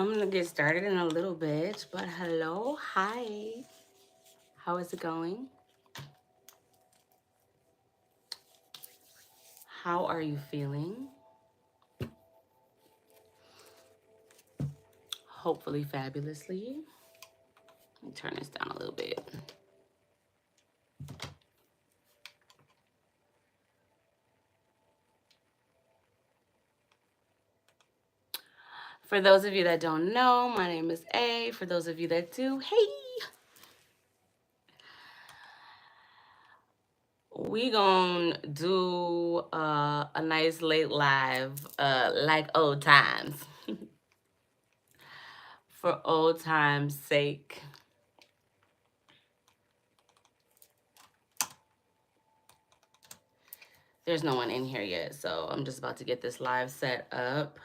I'm gonna get started in a little bit, but hello, hi. How is it going? How are you feeling? Hopefully fabulously. Let me turn this down a little bit. For those of you that don't know, my name is A. For those of you that do, hey. We gonna do a nice late live, like old times. For old times' sake. There's no one in here yet, so I'm just about to get this live set up.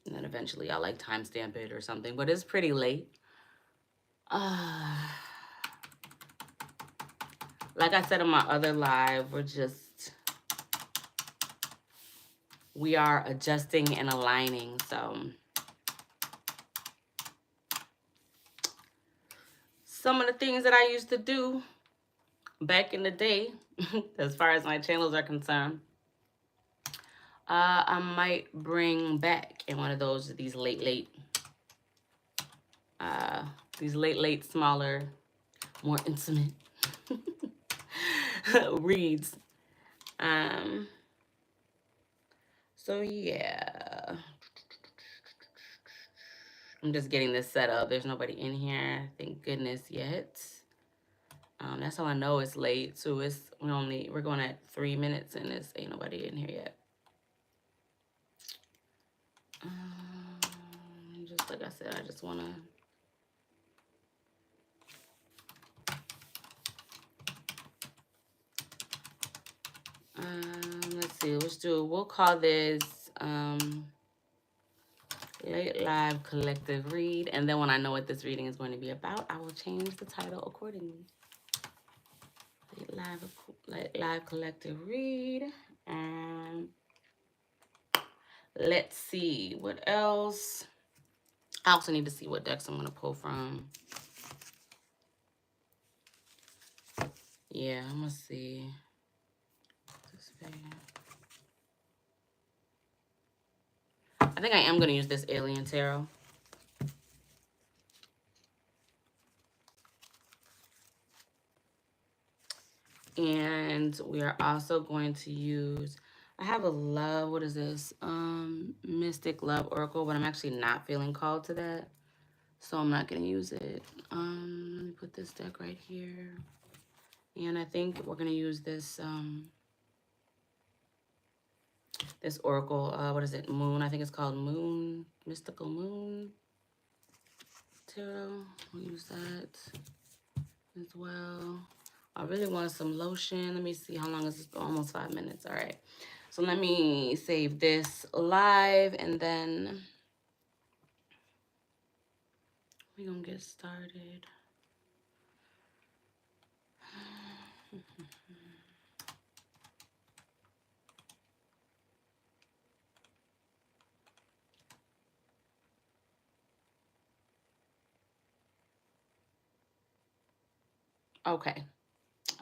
And then eventually I'll like timestamp it or something, but it's pretty late. Like I said in my other live, we are adjusting and aligning, so some of the things that I used to do back in the day, as far as my channels are concerned, I might bring back in one of these late, smaller, more intimate reads. So yeah, I'm just getting this set up. There's nobody in here, thank goodness, yet. That's how I know it's late too. We're going at 3 minutes and ain't nobody in here yet. Just like I said, I just wanna let's see, we'll call this late live collective read, and then when I know what this reading is going to be about, I will change the title accordingly. Late live collective read, and let's see what else. I also need to see what decks I'm going to pull from. Yeah, I'm going to see. I think I am going to use this Alien Tarot. And we are also going to use, I have a love, what is this? Mystic Love Oracle, but I'm actually not feeling called to that. So I'm not going to use it. Let me put this deck right here. And I think we're going to use this this Oracle, what is it? Moon. I think it's called Moon, Mystical Moon Tarot. We'll use that as well. I really want some lotion. Let me see how long is this? Almost 5 minutes. All right. So let me save this live and then we're going to get started. Okay.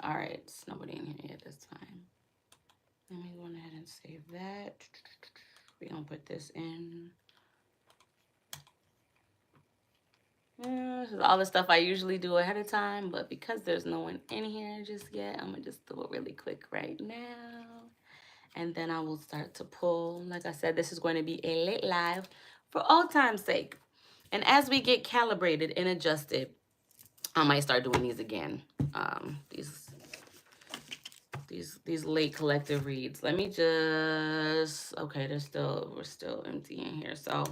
All right. There's nobody in here yet. That's fine. Let me go ahead and save that. We're going to put this in. This is all the stuff I usually do ahead of time, but because there's no one in here just yet, I'm gonna just do it really quick right now. And then I will start to pull. Like I said, this is going to be a late live for old time's sake. And as we get calibrated and adjusted, I might start doing these again. These late collective reads. Let me just, okay, we're still empty in here. So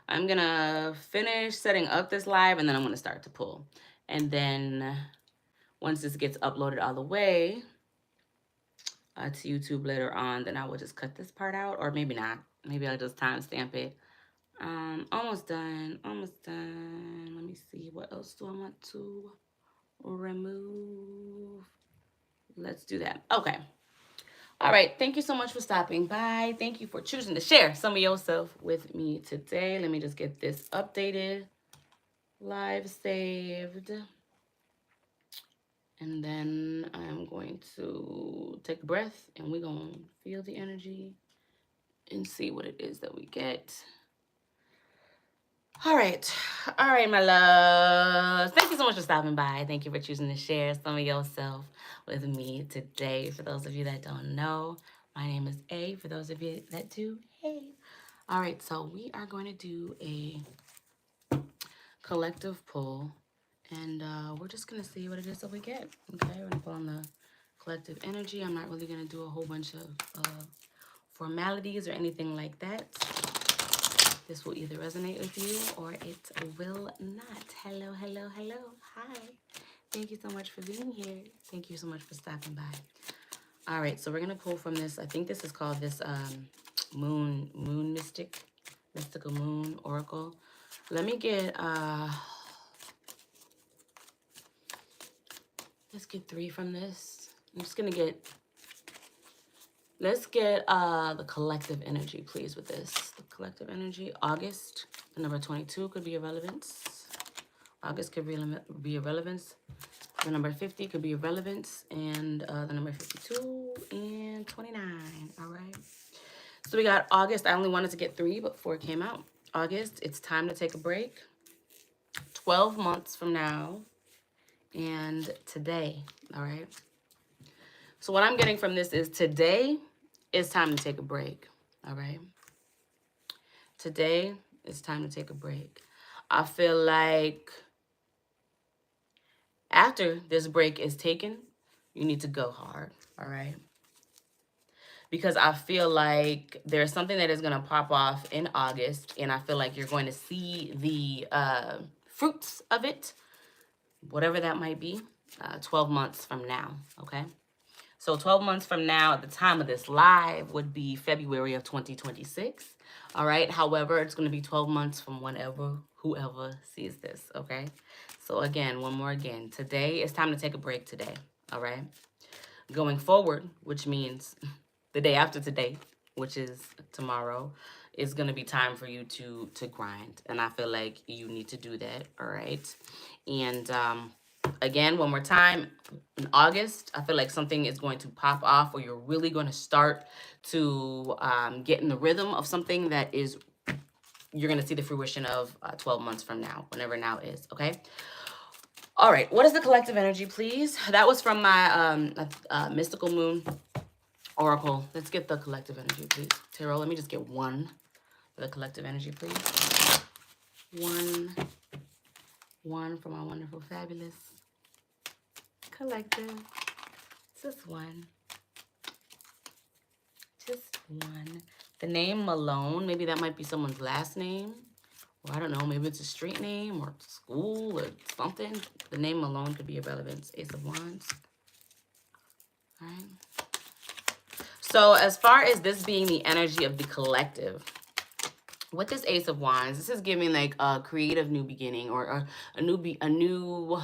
I'm gonna finish setting up this live and then I'm gonna start to pull. And then once this gets uploaded all the way to YouTube later on, then I will just cut this part out, or maybe not. Maybe I'll just timestamp it. Almost done, almost done. Let me see, what else do I want to remove? Let's do that. Okay. All right. Thank you so much for stopping by. Thank you for choosing to share some of yourself with me today. Let me just get this updated, live saved. And then I'm going to take a breath and we're going to feel the energy and see what it is that we get. All right, my loves. Thank you so much for stopping by. Thank you for choosing to share some of yourself with me today. For those of you that don't know, my name is A. For those of you that do, hey. All right, so we are going to do a collective pull, and we're just going to see what it is that we get. Okay, we're going to pull on the collective energy. I'm not really going to do a whole bunch of formalities or anything like that. This will either resonate with you or it will not. Hello, hello, hello. Hi. Thank you so much for being here. Thank you so much for stopping by. All right, so we're going to pull from this. I think this is called this mystical moon oracle. Let me get, let's get 3 from this. I'm just going to get, let's get the collective energy, please, with this. The collective energy, August, the number 22 could be irrelevance. August could be irrelevance. The number 50 could be irrelevance. And the number 52 and 29. All right. So we got August. I only wanted to get 3, but 4 came out. August, it's time to take a break. 12 months from now. And today. All right. So what I'm getting from this is today is time to take a break. All right. Today it's time to take a break. I feel like after this break is taken, you need to go hard, all right? Because I feel like there's something that is going to pop off in August, and I feel like you're going to see the fruits of it, whatever that might be, 12 months from now, okay? So 12 months from now, at the time of this live, would be February of 2026, all right? However, it's going to be 12 months from whoever sees this, okay? So again, today, it's time to take a break today, all right? Going forward, which means the day after today, which is tomorrow, is going to be time for you to grind. And I feel like you need to do that, all right? And again, one more time, in August, I feel like something is going to pop off, or you're really going to start to get in the rhythm of something that is, you're going to see the fruition of 12 months from now, whenever now is, okay? All right, what is the collective energy, please? That was from my mystical moon oracle. Let's get the collective energy, please. Tarot, let me just get 1 for the collective energy, please. 1 for my wonderful, fabulous collective. Just 1. Just 1. The name Malone, maybe that might be someone's last name. Or I don't know, maybe it's a street name or school or something. The name Malone could be irrelevant. Ace of Wands. All right. So as far as this being the energy of the collective, with this Ace of Wands, this is giving like a creative new beginning, or a new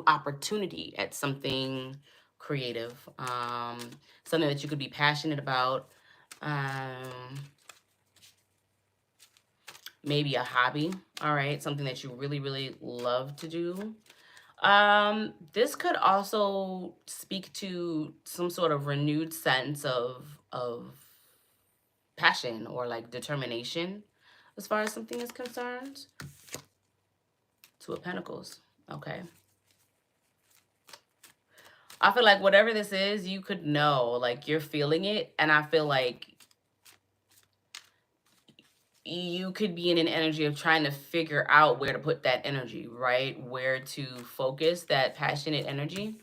opportunity at something creative, something that you could be passionate about, maybe a hobby, all right, something that you really, really love to do. This could also speak to some sort of renewed sense of passion or like determination as far as something is concerned. 2 of Pentacles, okay. I feel like whatever this is, you could know, like you're feeling it, and I feel like you could be in an energy of trying to figure out where to put that energy, right? Where to focus that passionate energy.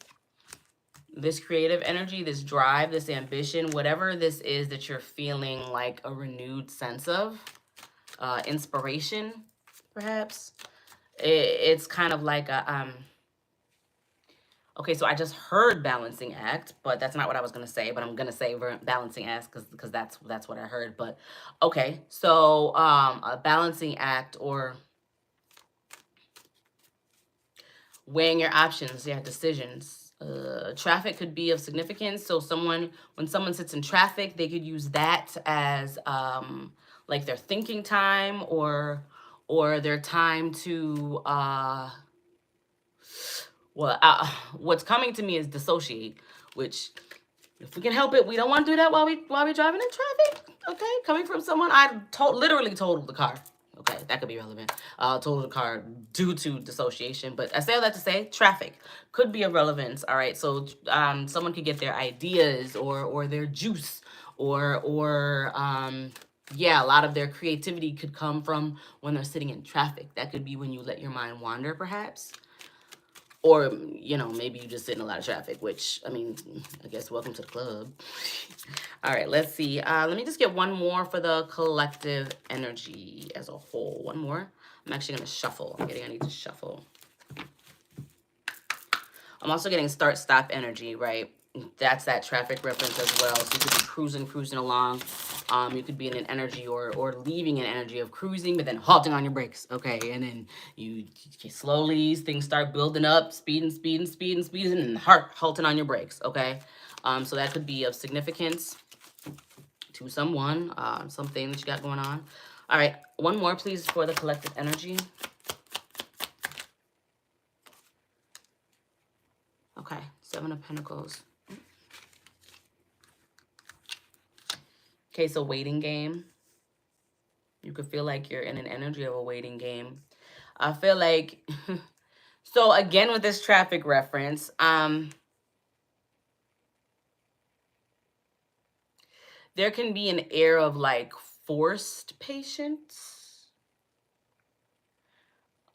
This creative energy, this drive, this ambition, whatever this is that you're feeling like a renewed sense of, inspiration, perhaps. It's kind of like a, okay, so I just heard balancing act, but that's not what I was going to say, but I'm going to say balancing act because that's what I heard. But okay, so a balancing act, or weighing your options, decisions. Traffic could be of significance. So when someone sits in traffic, they could use that as like their thinking time, or their time to what's coming to me is dissociate, which, if we can help it, we don't want to do that while we driving in traffic. Okay, coming from someone, I literally totaled the car. Okay, that could be relevant. Totaled the car due to dissociation. But I say all that to say, traffic could be of relevance. All right, so someone could get their ideas or their juice or yeah, a lot of their creativity could come from when they're sitting in traffic. That could be when you let your mind wander, perhaps. Or, you know, maybe you just sit in a lot of traffic, which, I mean, I guess welcome to the club. All right, let's see. Let me just get one more for the collective energy as a whole. One more. I'm actually going to shuffle. I need to shuffle. I'm also getting start-stop energy, right? That's that traffic reference as well. So you could be cruising along. You could be in an energy or leaving an energy of cruising, but then halting on your brakes, okay? And then you slowly, things start building up, speeding, and halting on your brakes, okay? So that could be of significance to someone, something that you got going on. All right, one more, please, for the collective energy. Okay, Seven of Pentacles. Okay, so waiting game. You could feel like you're in an energy of a waiting game. I feel like, so again with this traffic reference, there can be an air of like forced patience.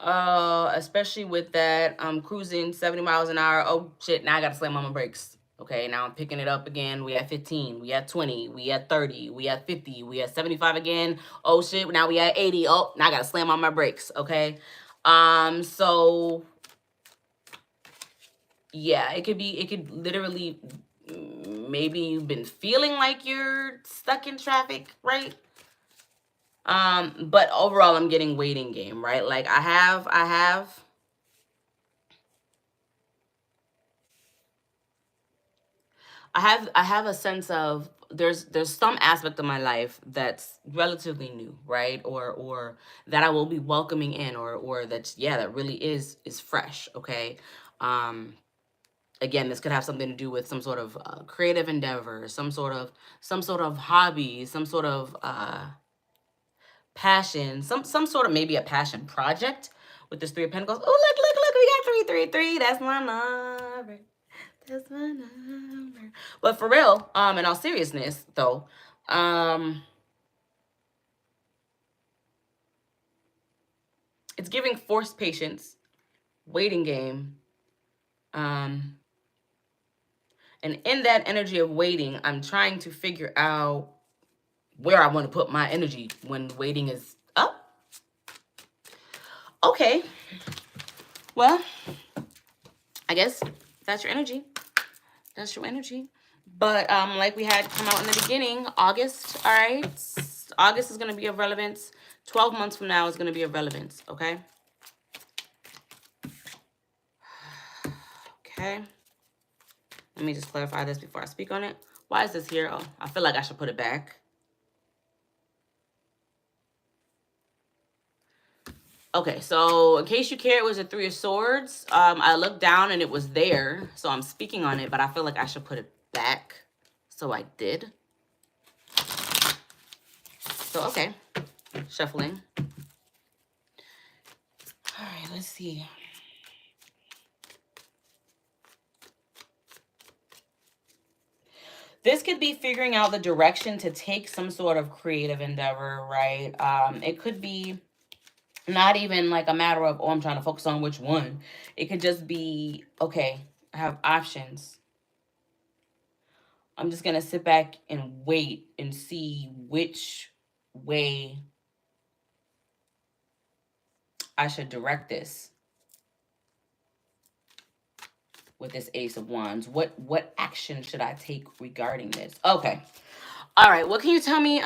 Especially with that, cruising 70 miles an hour. Oh shit, now I gotta slam on my brakes. Okay, now I'm picking it up again. We at 15, we at 20, we at 30, we at 50, we at 75 again. Oh shit, now we at 80. Oh, now I gotta slam on my brakes. Okay. So yeah, it could literally, maybe you've been feeling like you're stuck in traffic, right? But overall I'm getting waiting game, right? Like I have a sense of there's some aspect of my life that's relatively new, right? Or that I will be welcoming in, or that's, yeah, that really is fresh, okay? Again, this could have something to do with some sort of creative endeavor, some sort of hobby, some sort of passion, some sort of, maybe a passion project with this Three of Pentacles. Oh, look, we got 333. That's my number. That's my number. But for real, in all seriousness, though, it's giving forced patience, waiting game, and in that energy of waiting, I'm trying to figure out where I want to put my energy when waiting is up. Okay. Well, I guess that's your energy. That's your energy. But like we had come out in the beginning, August, all right? August is going to be of relevance. 12 months from now is going to be of relevance, okay? Okay. Let me just clarify this before I speak on it. Why is this here? Oh, I feel like I should put it back. Okay, so in case you care, it was a Three of Swords. I looked down and it was there, so I'm speaking on it, but I feel like I should put it back. So I did. So, okay. Shuffling. All right, let's see. This could be figuring out the direction to take some sort of creative endeavor, right? It could be not even like a matter of, oh, I'm trying to focus on which one. It could just be, okay, I have options. I'm just going to sit back and wait and see which way I should direct this with this Ace of Wands. What action should I take regarding this? Okay. All right. What can you tell me?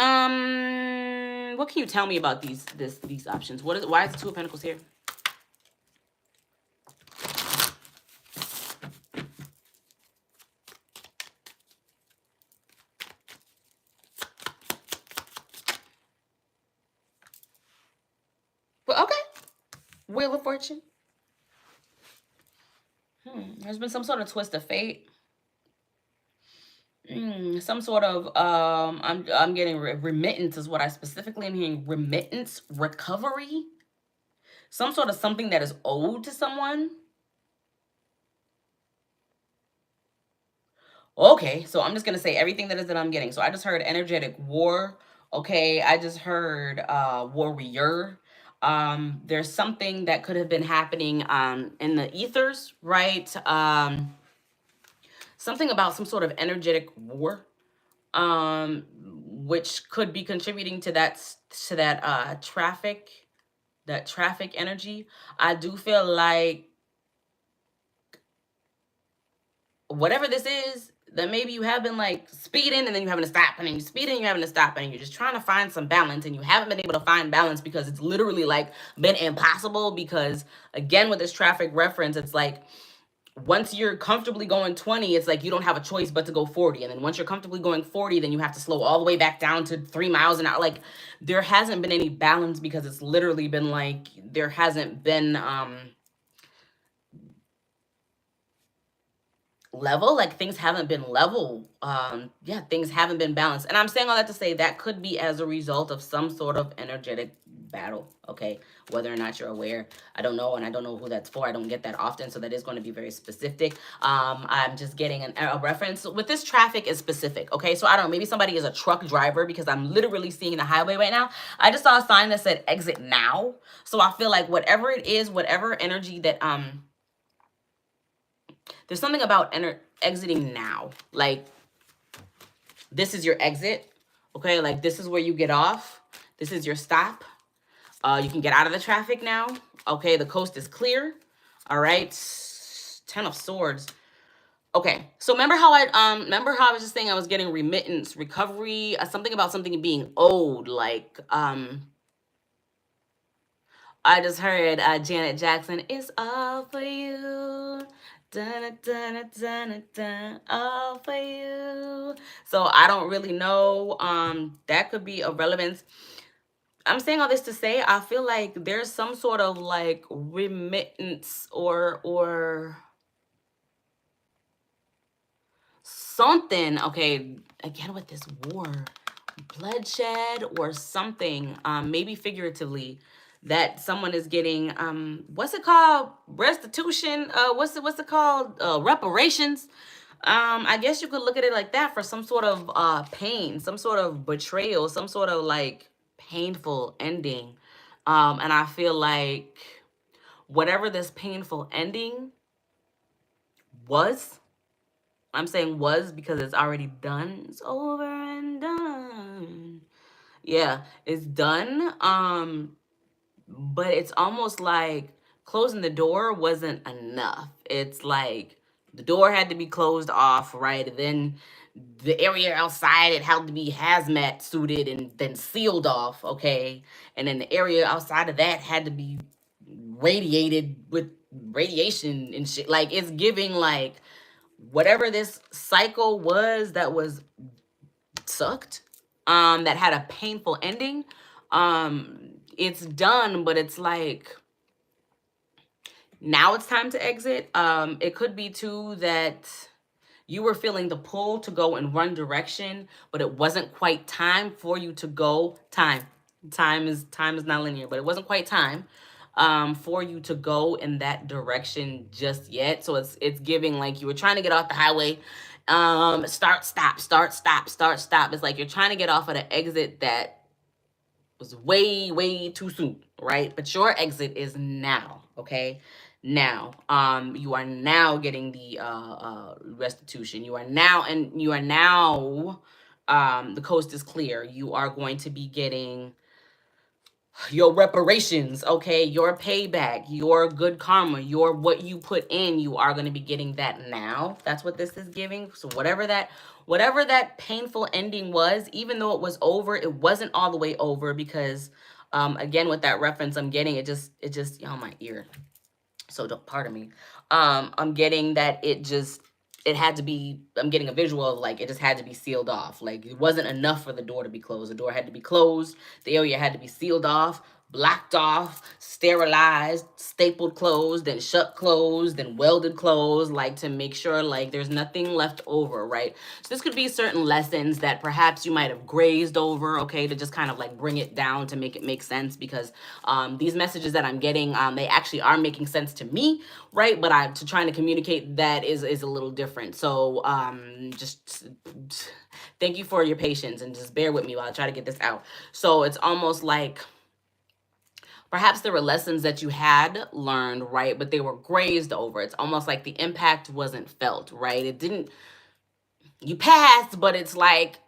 What can you tell me about these options? Why is the Two of Pentacles here? Wheel of Fortune. There's been some sort of twist of fate. Some sort of I'm getting remittance is what I specifically am hearing. Remittance, recovery, some sort of something that is owed to someone. Okay, so I'm just gonna say everything that I'm getting. So I just heard energetic war. Okay, I just heard warrior. There's something that could have been happening in the ethers, right? Something about some sort of energetic war, which could be contributing to that traffic energy. I do feel like whatever this is, that maybe you have been like speeding and then you having to stop, and then you speeding and you having to stop, and you're just trying to find some balance, and you haven't been able to find balance because it's literally like been impossible. Because again, with this traffic reference, it's like once you're comfortably going 20, it's like you don't have a choice but to go 40. And then once you're comfortably going 40, then you have to slow all the way back down to 3 miles an hour. Like there hasn't been any balance because it's literally been like there hasn't been level, like things haven't been level. Yeah, things haven't been balanced. And I'm saying all that to say that could be as a result of some sort of energetic battle. Okay, whether or not you're aware, I don't know, and I don't know who that's for. I don't get that often, so that is going to be very specific. I'm just getting a reference with this. Traffic is specific. Okay, so I don't know, maybe somebody is a truck driver, because I'm literally seeing the highway right now. I just saw a sign that said exit now, so I feel like whatever it is, whatever energy that there's something about exiting now. Like, this is your exit. Okay, like this is where you get off. This is your stop. You can get out of the traffic now. Okay, the coast is clear. All right. 10 of Swords. Okay, so remember how I was just saying I was getting remittance, recovery, something about something being owed. Like, I just heard Janet Jackson, "It's all for you. Dun, dun, dun, dun, all for you." So I don't really know. That could be a relevance. I'm saying all this to say I feel like there's some sort of like remittance or something. Okay, again with this war, bloodshed or something, maybe figuratively, that someone is getting what's it called, restitution, what's it called, reparations. I guess you could look at it like that, for some sort of pain, some sort of betrayal, some sort of like painful ending. And I feel like whatever this painful ending was, I'm saying was because it's already done. It's over and done. Yeah, it's done. But it's almost like closing the door wasn't enough. It's like the door had to be closed off, right? And then the area outside, it had to be hazmat suited and then sealed off, okay? And then the area outside of that had to be radiated with radiation and shit. Like, it's giving like whatever this cycle was that was sucked, that had a painful ending, it's done, but it's like now it's time to exit. It could be too that you were feeling the pull to go in one direction, but it wasn't quite time for you to go. Time is not linear, but it wasn't quite time for you to go in that direction just yet. So it's giving like you were trying to get off the highway. Start, stop, start, stop, start, stop. It's like you're trying to get off at an exit that was way, way too soon, right? But your exit is now, okay? Now, you are now getting the restitution. You are now, the coast is clear. You are going to be getting your reparations, okay? Your payback, your good karma, your what you put in, you are going to be getting that now. That's what this is giving. So whatever that painful ending was, even though it was over, it wasn't all the way over, because again with that reference I'm getting, it just my ear. So don't, pardon me. I'm getting that it had to be, I'm getting a visual of like it just had to be sealed off. Like it wasn't enough for the door to be closed. The door had to be closed. The area had to be sealed off. blocked off, sterilized, stapled closed, then shut closed, then welded closed, like to make sure like there's nothing left over, right? So this could be certain lessons that perhaps you might have grazed over, okay, to just kind of like bring it down to make it make sense, because these messages that I'm getting, they actually are making sense to me, right? But I'm to trying to communicate that is a little different. So just thank you for your patience and just bear with me while I try to get this out. So it's almost like perhaps there were lessons that you had learned, right? But they were grazed over. It's almost like the impact wasn't felt, right? It didn't, you passed, but it's like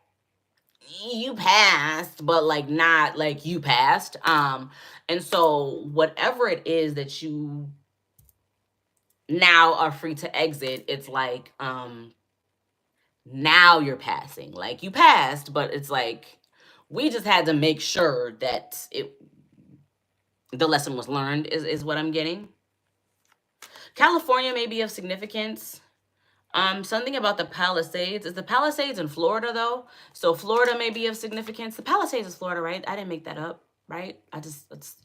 you passed, but like not like you passed. And so whatever it is that you now are free to exit, it's like now you're passing. Like you passed, but it's like we just had to make sure that the lesson was learned is what I'm getting. California may be of significance. Something about the Palisades. Is the Palisades in Florida though? So Florida may be of significance. The Palisades is Florida, right? I didn't make that up, right? It's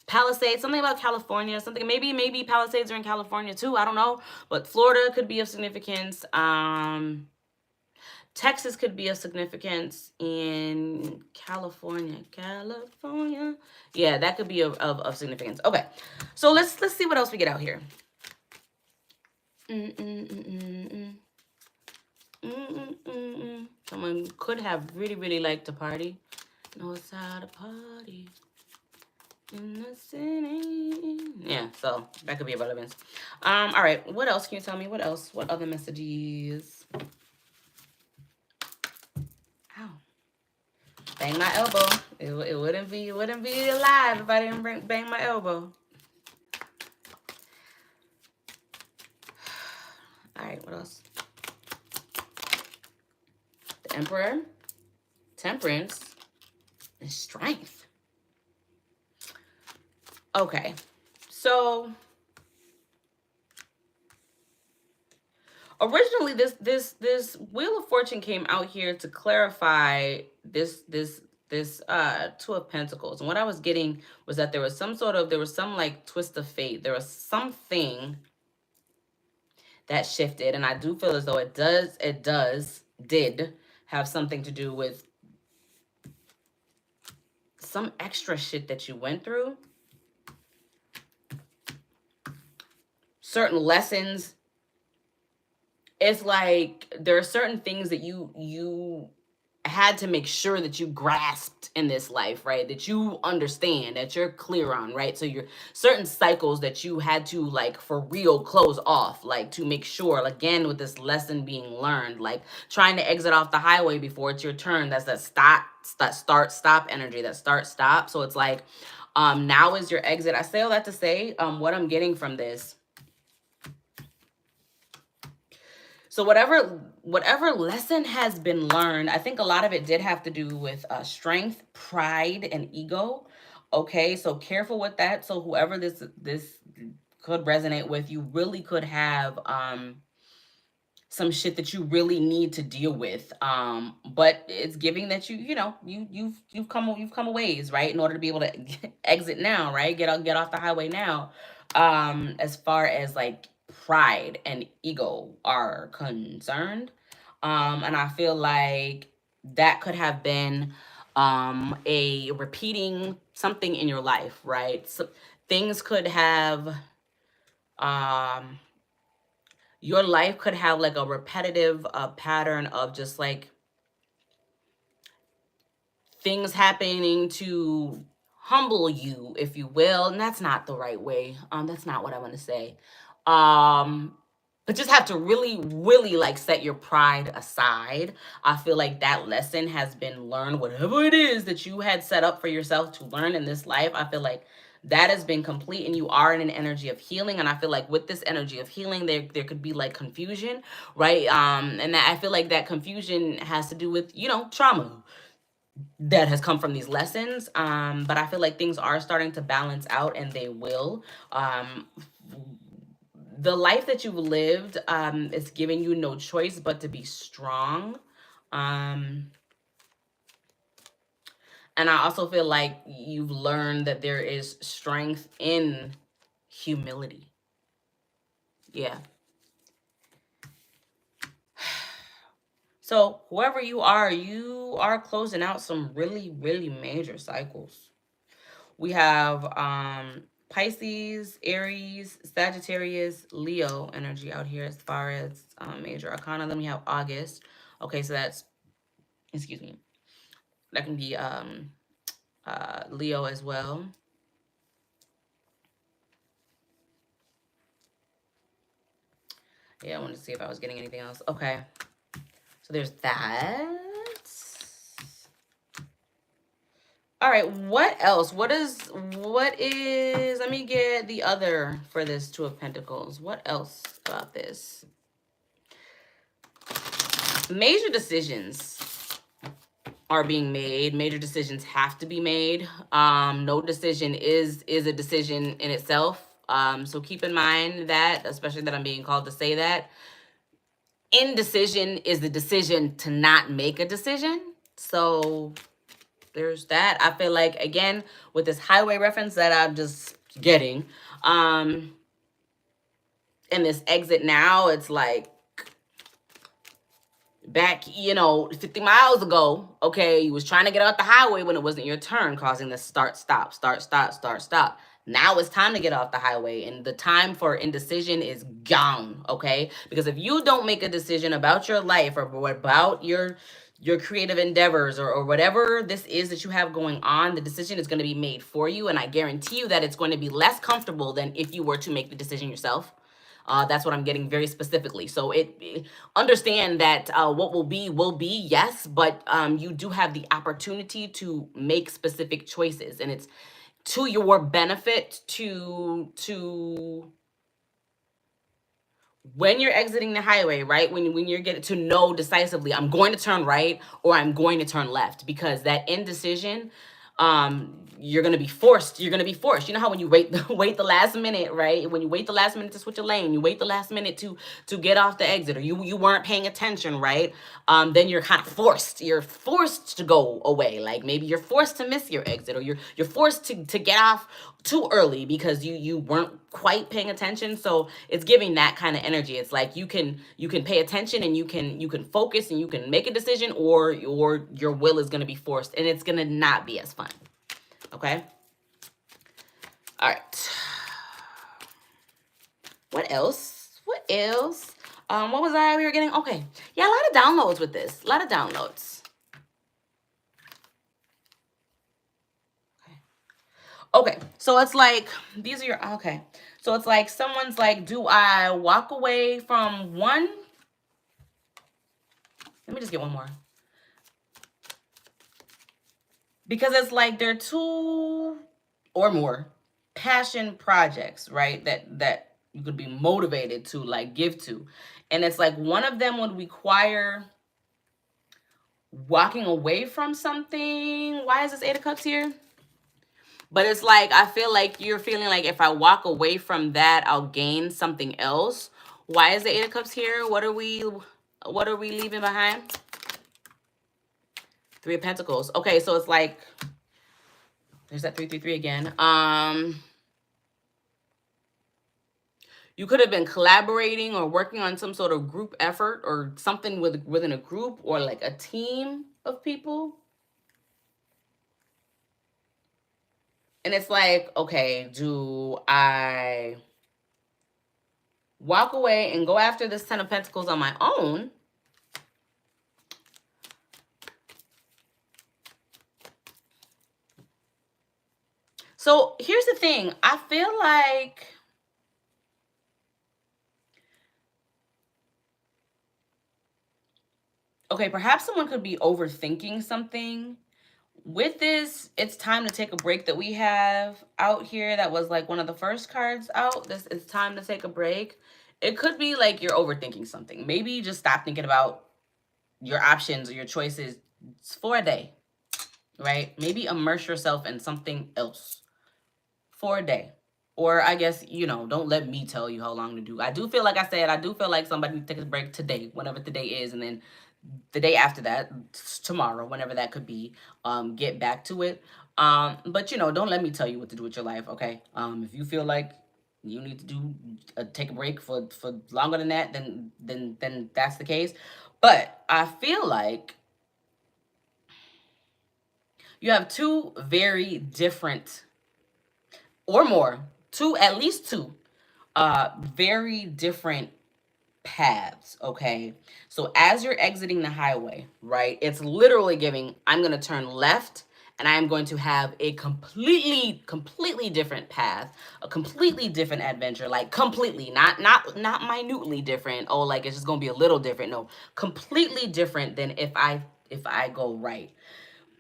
Palisades. Something about California. Something maybe Palisades are in California too. I don't know, but Florida could be of significance. Texas could be of significance in California. California. Yeah, that could be of significance. Okay. So let's see what else we get out here. Someone could have really liked to party. Knows how to party in the city. Yeah, so that could be of relevance. All right. What else can you tell me? What else? What other messages? Ow. Bang my elbow. It wouldn't be alive if I didn't bang my elbow. All right, what else? The Emperor, Temperance, and Strength. Okay, so originally this Wheel of Fortune came out here to clarify this Two of Pentacles, and what I was getting was that there was some like twist of fate. There was something that shifted, and I do feel as though it did have something to do with some extra shit that you went through, certain lessons. It's like there are certain things that you had to make sure that you grasped in this life, right? That you understand, that you're clear on, right? So you're certain cycles that you had to like for real close off, like to make sure, again, with this lesson being learned, like trying to exit off the highway before it's your turn. That's that start stop energy, that start stop. So it's like now is your exit. I say all that to say what I'm getting from this. So whatever lesson has been learned, I think a lot of it did have to do with strength, pride, and ego. Okay, so careful with that. So whoever this could resonate with, you really could have some shit that you really need to deal with. But it's giving that you've come a ways, right? In order to be able to exit now, right? Get off the highway now. As far as like pride and ego are concerned. And I feel like that could have been a repeating something in your life, right? So things could have your life could have like a repetitive pattern of just like things happening to humble you, if you will. And that's not the right way. That's not what I want to say. But just have to really like set your pride aside. I feel like that lesson has been learned. Whatever it is that you had set up for yourself to learn in this life, I feel like that has been complete, and you are in an energy of healing. And I feel like with this energy of healing, there could be like confusion, right? And I feel like that confusion has to do with trauma that has come from these lessons. But I feel like things are starting to balance out, and they will. The life that you've lived is giving you no choice but to be strong. And And I also feel like you've learned that there is strength in humility. Yeah. So whoever you are closing out some really, really major cycles. We have Pisces, Aries, Sagittarius, Leo energy out here as far as major arcana. Then we have August. Okay, so that's, excuse me, that can be Leo as well. Yeah, I wanted to see if I was getting anything else. Okay, so there's that. All right, what else? What is, let me get the other for this Two of Pentacles. What else about this? Major decisions are being made. Major decisions have to be made. No decision is a decision in itself. So keep in mind that, especially that I'm being called to say that. Indecision is the decision to not make a decision. So there's that. I feel like, again, with this highway reference that I'm just getting, in this exit now, it's like, back, 50 miles ago, okay, you was trying to get out the highway when it wasn't your turn, causing this start, stop, start, stop, start, stop. Now it's time to get off the highway, and the time for indecision is gone, okay? Because if you don't make a decision about your life or about your creative endeavors or whatever this is that you have going on, the decision is going to be made for you, and I guarantee you that it's going to be less comfortable than if you were to make the decision yourself. That's what I'm getting very specifically. So understand that what will be, yes, but you do have the opportunity to make specific choices, and it's to your benefit to when you're exiting the highway, right? When you're getting to know decisively, I'm going to turn right or I'm going to turn left, because that indecision, you're going to be forced. You're going to be forced. You know how when you wait the last minute, right? When you wait the last minute to switch a lane, you wait the last minute to get off the exit, or you weren't paying attention, right? Then you're kind of forced. You're forced to go away. Like maybe you're forced to miss your exit, or you're forced to get off too early because you weren't quite paying attention. So it's giving that kind of energy. It's like you can pay attention and you can focus and you can make a decision, or your will is going to be forced and it's going to not be as fun. Okay. All right. What else? What else? What was we were getting? Okay. Yeah, a lot of downloads with this. A lot of downloads. Okay, so it's like, these are your, okay. So it's like, someone's like, do I walk away from one? Let me just get one more. Because it's like, they're two or more passion projects, right? That you could be motivated to like give to. And it's like, one of them would require walking away from something. Why is this Eight of Cups here? But it's like, I feel like you're feeling like if I walk away from that, I'll gain something else. Why is the Eight of Cups here? What are we leaving behind? Three of Pentacles. Okay, so it's like, there's that 333 again. You could have been collaborating or working on some sort of group effort or something within a group or like a team of people. And it's like, okay, do I walk away and go after this Ten of Pentacles on my own? So here's the thing. I feel like okay, perhaps someone could be overthinking something. With this, it's time to take a break that we have out here. That was like one of the first cards out. This is time to take a break. It could be like you're overthinking something. Maybe you just stop thinking about your options or your choices for a day, right? Maybe immerse yourself in something else for a day. Or I guess, don't let me tell you how long to do. I do feel like I said, I do feel like somebody needs to take a break today, whenever today is, and then the day after that, tomorrow, whenever that could be, get back to it. But you know, don't let me tell you what to do with your life, okay? If you feel like you need to do take a break for longer than that, then that's the case. But I feel like you have two very different, or more, two, at least two, very different paths, okay? So as you're exiting the highway, right, it's literally giving, I'm going to turn left and I'm going to have a completely different path, a completely different adventure, like completely, not minutely different. Oh, like it's just going to be a little different. No, completely different than if I go right.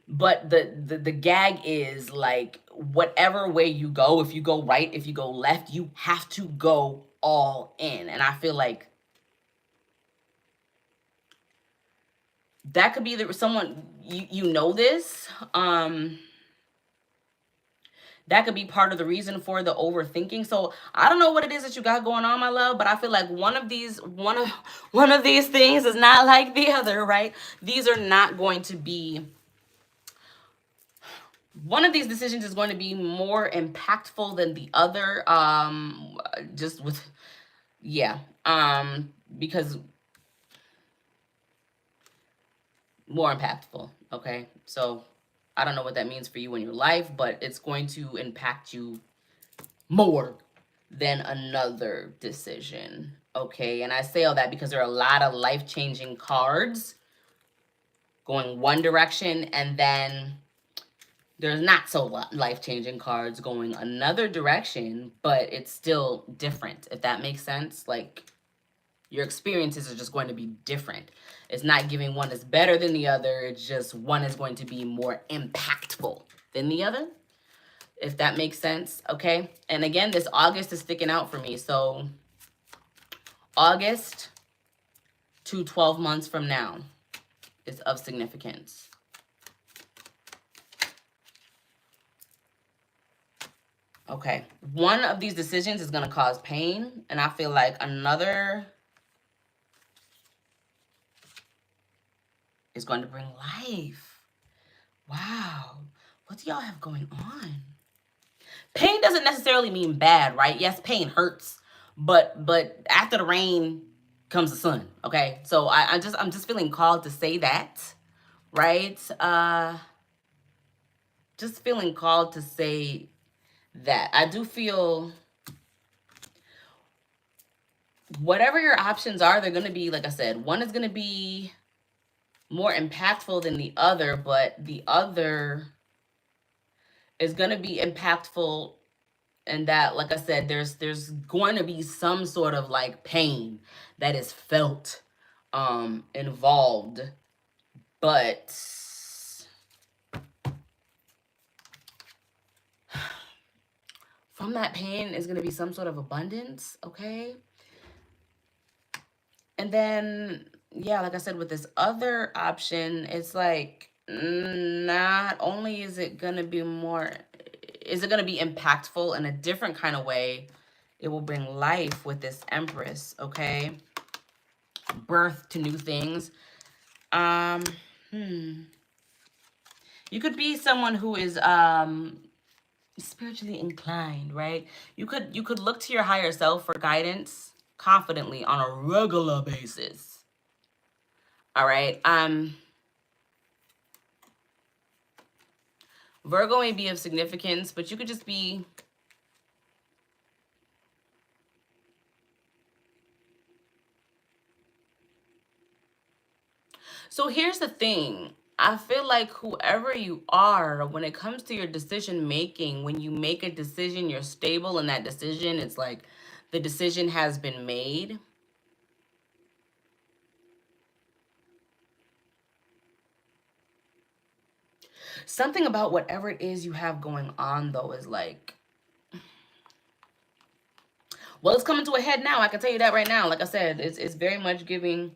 But the gag is like whatever way you go, if you go right, if you go left, you have to go all in. And I feel like that could be someone you know this. That could be part of the reason for the overthinking. So I don't know what it is that you got going on, my love, but I feel like one of these things is not like the other, right? These are not going to be, one of these decisions is going to be more impactful than the other. Just with, yeah. Because more impactful, okay? So I don't know what that means for you in your life, but it's going to impact you more than another decision, okay? And I say all that because there are a lot of life-changing cards going one direction, and then there's not so life-changing cards going another direction, but it's still different, if that makes sense. Like, your experiences are just going to be different. It's not giving one is better than the other. It's just one is going to be more impactful than the other, if that makes sense, okay? And again, this August is sticking out for me. So August to 12 months from now is of significance. Okay, one of these decisions is going to cause pain, and I feel like another is going to bring life. Wow, what do y'all have going on? Pain doesn't necessarily mean bad, right? Yes, pain hurts, but after the rain comes the sun, okay? So I'm just feeling called to say that, right? Just feeling called to say that. I do feel whatever your options are, they're going to be, like I said, one is going to be more impactful than the other, but the other is going to be impactful. And that, like I said, there's going to be some sort of like pain that is felt involved, but from that pain is going to be some sort of abundance, okay? And then, yeah, like I said, with this other option, it's like not only is it going to be more, is it going to be impactful in a different kind of way, it will bring life with this Empress, okay? Birth to new things. You could be someone who is spiritually inclined, right? You could look to your higher self for guidance confidently on a regular basis. All right. Virgo may be of significance, but you could just be So here's the thing. I feel like whoever you are, when it comes to your decision making, when you make a decision, you're stable in that decision. It's like the decision has been made. Something about whatever it is you have going on, though, is like, well, it's coming to a head now. I can tell you that right now. Like I said, it's very much giving.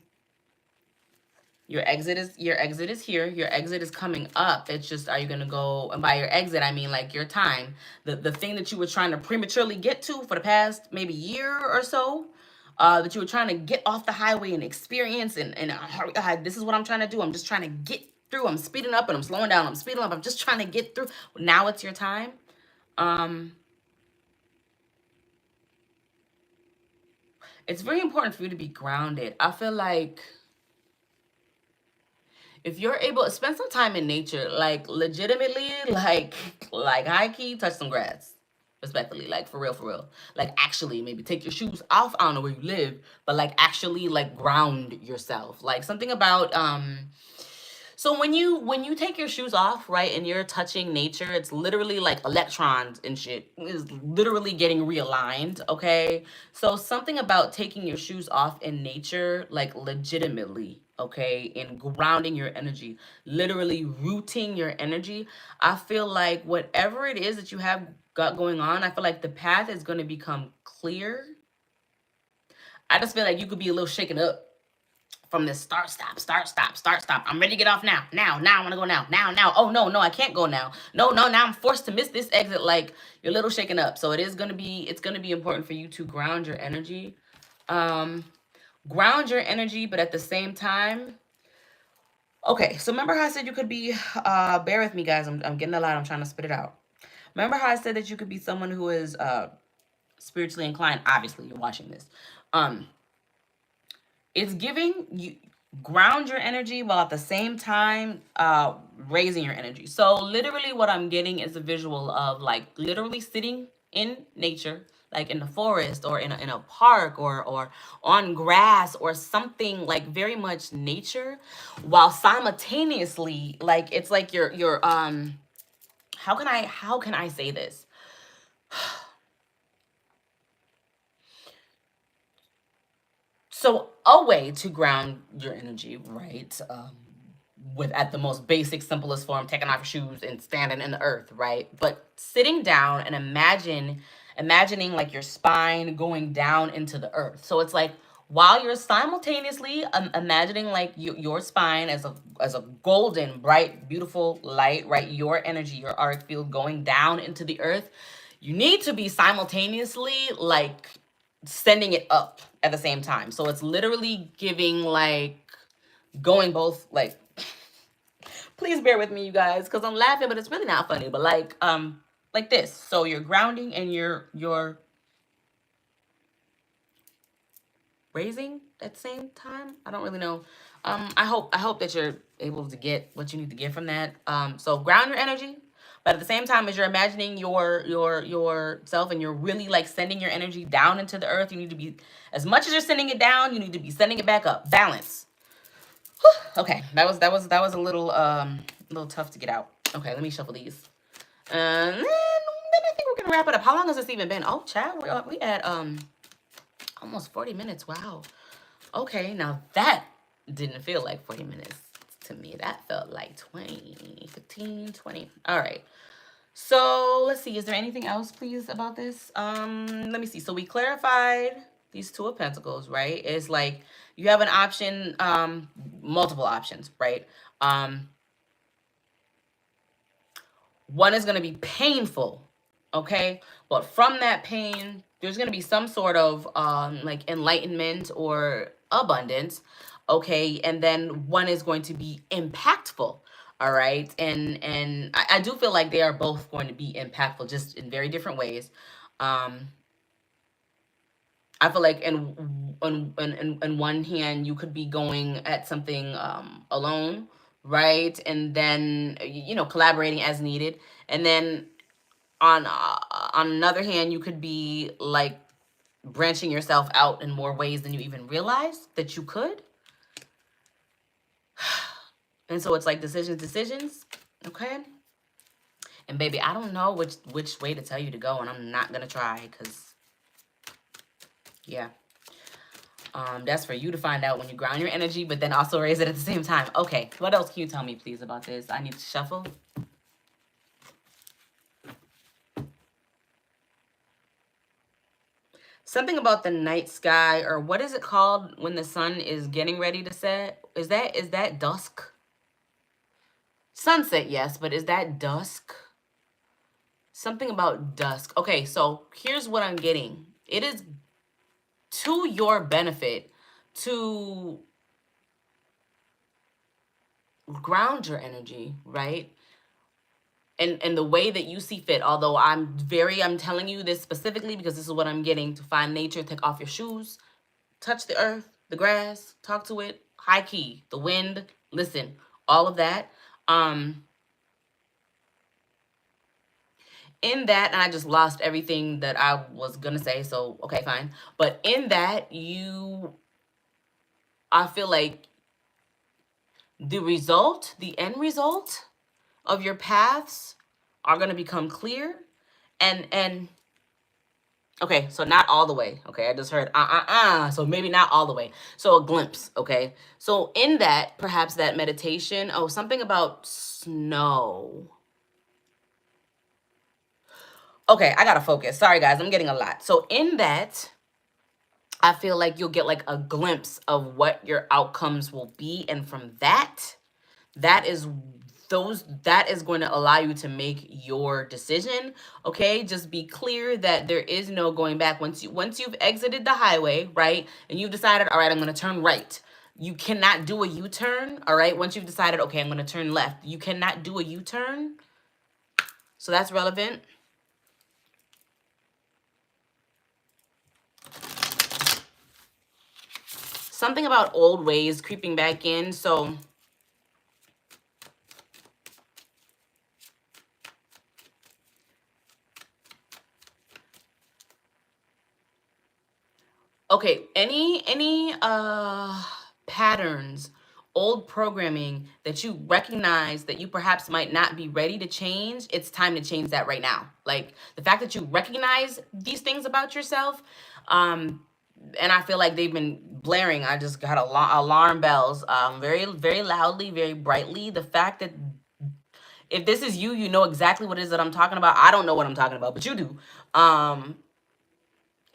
Your exit is here. Your exit is coming up. It's just, are you gonna go? And by your exit, I mean like your time, the thing that you were trying to prematurely get to for the past maybe year or so. that you were trying to get off the highway and experience and hurry, this is what I'm trying to do. I'm just trying to get through. I'm speeding up and I'm slowing down. I'm speeding up. I'm just trying to get through. Now it's your time. It's very important for you to be grounded. I feel like if you're able to spend some time in nature, like legitimately, like high key, touch some grass. Respectfully, like for real. Like actually maybe take your shoes off. I don't know where you live, but like actually like ground yourself. Like something about so when you take your shoes off, right, and you're touching nature, it's literally like electrons and shit is literally getting realigned, okay? So something about taking your shoes off in nature, like legitimately, okay, and grounding your energy, literally rooting your energy. I feel like whatever it is that you have got going on, I feel like the path is going to become clear. I just feel like you could be a little shaken up from this start, stop, start, stop, start, stop. I'm ready to get off now. Now, I want to go now. Now. Oh, no, I can't go now. No, now I'm forced to miss this exit. Like, you're a little shaken up. So it's going to be important for you to ground your energy. Ground your energy, but at the same time, okay, so remember how I said you could be, bear with me, guys. I'm getting a lot. I'm trying to spit it out. Remember how I said that you could be someone who is spiritually inclined? Obviously, you're watching this. It's giving you ground your energy while at the same time raising your energy. So literally what I'm getting is a visual of like literally sitting in nature, like in the forest or in a park or on grass or something like very much nature, while simultaneously like it's like you're how can I say this? So a way to ground your energy, right? With at the most basic, simplest form, taking off your shoes and standing in the earth, right? But sitting down and imagining like your spine going down into the earth. So it's like while you're simultaneously imagining like your spine as a golden, bright, beautiful light, right? Your energy, your auric field going down into the earth. You need to be simultaneously like sending it up at the same time. So it's literally giving like going both like please bear with me you guys because I'm laughing but it's really not funny, but like this. So you're grounding and you're raising at the same time. I don't really know. I hope that you're able to get what you need to get from that. So ground your energy, but at the same time as you're imagining yourself and you're really like sending your energy down into the earth, you need to be, as much as you're sending it down, you need to be sending it back up. Balance. Whew. Okay, that was a little tough to get out. Okay, let me shuffle these. And then I think we're gonna wrap it up. How long has this even been? Oh, chat, we at almost 40 minutes. Wow. Okay, now that didn't feel like 40 minutes to me. That felt like 20, 15, 20. All right. So let's see. Is there anything else, please, about this? Let me see. So we clarified these Two of Pentacles, right? It's like you have an option, multiple options, right? One is going to be painful, okay? But from that pain, there's going to be some sort of like enlightenment or abundance, okay? And then one is going to be impactful, all right? And I do feel like they are both going to be impactful, just in very different ways. I feel like in one hand, you could be going at something alone, right? And then, collaborating as needed. And then on another hand, you could be like branching yourself out in more ways than you even realized that you could. And so it's like decisions, okay? And baby, I don't know which way to tell you to go, and I'm not gonna try, because yeah. That's for you to find out when you ground your energy, but then also raise it at the same time. Okay, what else can you tell me, please, about this? I need to shuffle. Something about the night sky, or what is it called when the sun is getting ready to set? Is that dusk? Sunset, yes, but is that dusk? Something about dusk. Okay, so here's what I'm getting. It is to your benefit, to ground your energy, right? And the way that you see fit. Although I'm telling you this specifically because this is what I'm getting. To find nature, take off your shoes, touch the earth, the grass, talk to it, high key, the wind, listen, all of that. In that, and I just lost everything that I was gonna say, so okay, fine. But in that, I feel like the end result of your paths are gonna become clear. And okay, so not all the way. Okay, I just heard so maybe not all the way. So a glimpse, okay? So in that, perhaps that meditation, oh, something about snow. Okay, I gotta focus. Sorry guys, I'm getting a lot. So in that, I feel like you'll get like a glimpse of what your outcomes will be. And from that, that is that is going to allow you to make your decision. Okay, just be clear that there is no going back. Once you've exited the highway, right, and you've decided, all right, I'm going to turn right, you cannot do a U-turn. All right, once you've decided, okay, I'm going to turn left, you cannot do a U-turn. So that's relevant. Something about old ways creeping back in. So okay, any patterns, old programming that you recognize that you perhaps might not be ready to change, it's time to change that right now. Like the fact that you recognize these things about yourself, and I feel like they've been blaring. I just got alarm bells, very, very loudly, very brightly. The fact that if this is you, you know exactly what it is that I'm talking about. I don't know what I'm talking about, but you do.